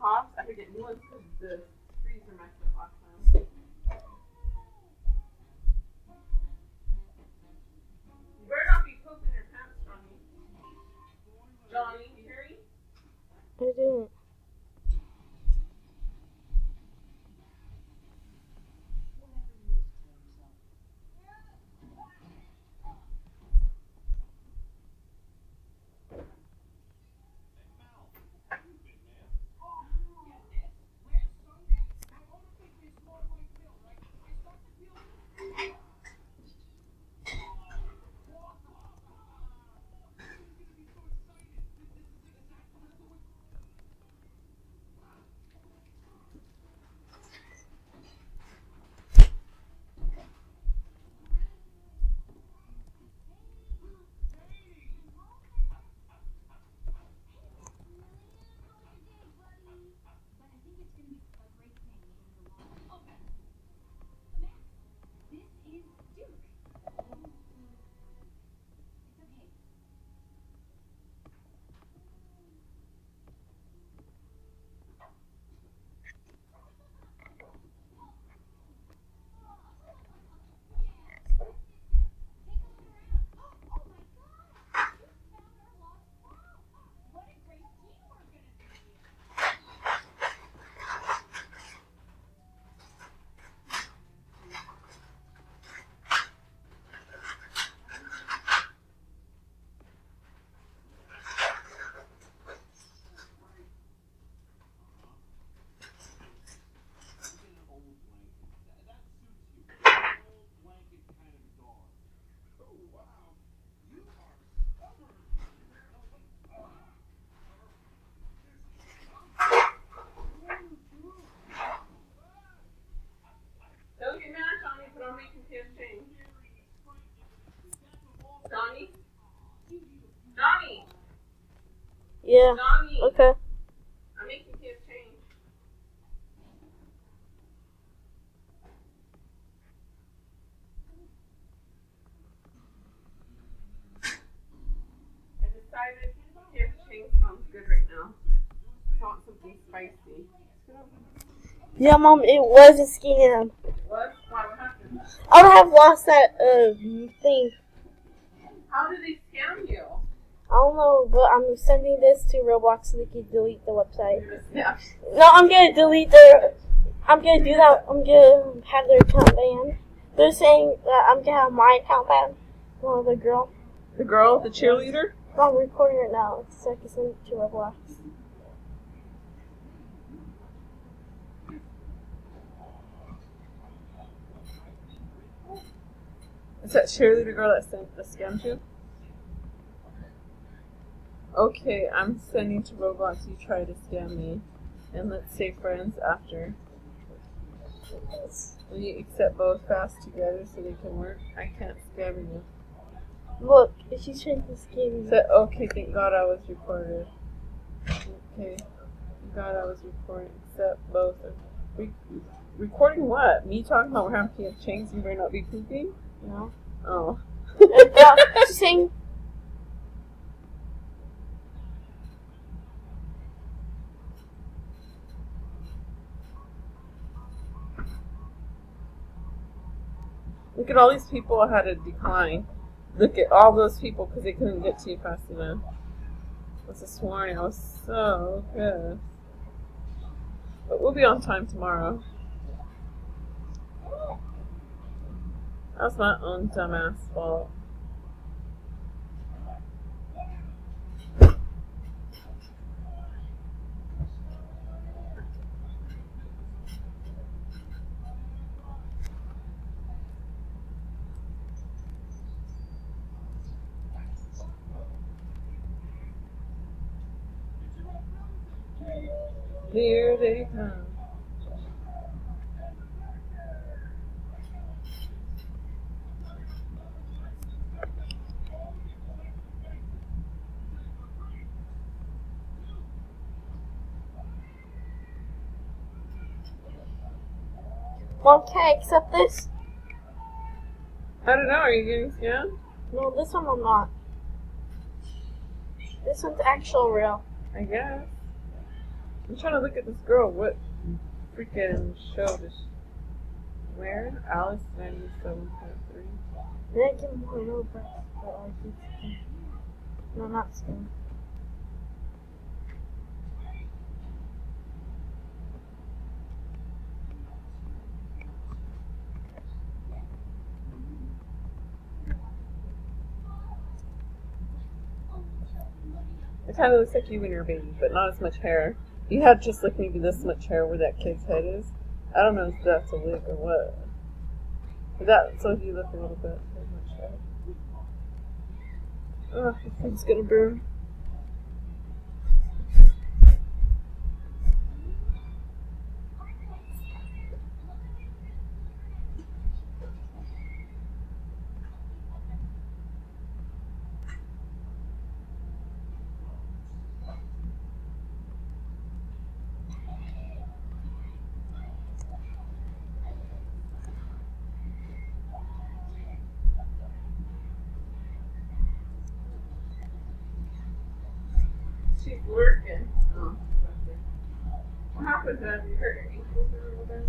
pops. I had to get new ones because the screens were messed up last time. You better not be pooping your pants, Johnny. Johnny, you hear me? I didn't. Don't get mad, Johnny, but I'm making kids change. Johnny? Johnny! Yeah. Johnny! Okay. I'm making kids change. I decided kids change sounds good right now. I want something spicy. Yeah, Mom, it was a scam. What? Why? What happened? I would have lost that thing. How did they scam you? I don't know, but I'm sending this to Roblox so they can delete the website. Yeah. No, I'm gonna delete their. I'm gonna do that. I'm gonna have their account banned. They're saying that I'm gonna have my account banned. One of the girl. The girl, the cheerleader? I'm recording it now so I can send it to Roblox. Is that cheerleader girl that sent the scam to? Okay, I'm sending to Roblox. You try to scam me, and let's stay friends after. Will you accept both fast together so they can work? I can't scam you. Look, she's trying to scam me. Okay, thank God I was recorded. Okay, thank God I was recording. Accept both. Recording what? Me talking about we're having PF chains and you better not be pooping? No. Oh. She's saying. Look at all these people I had to decline. Look at all those people because they couldn't get to you fast enough. This morning I was so pissed. But we'll be on time tomorrow. That's my own dumbass fault. Here they come. Mom, can I accept this? I don't know, are you getting scammed? No, this one I'm not. This one's actual real. I guess. I'm trying to look at this girl. What freaking show does she wear? Alice 97.3. They give more real breasts, but like it's no, not skin. It kind of looks like you when you're a baby, but not as much hair. You had just like maybe this much hair where that kid's head is. I don't know if that's a wig or what. So if you look a little bit much hair. Oh, it's gonna burn. She's lurking. Oh, what happened to her ankles or whatever?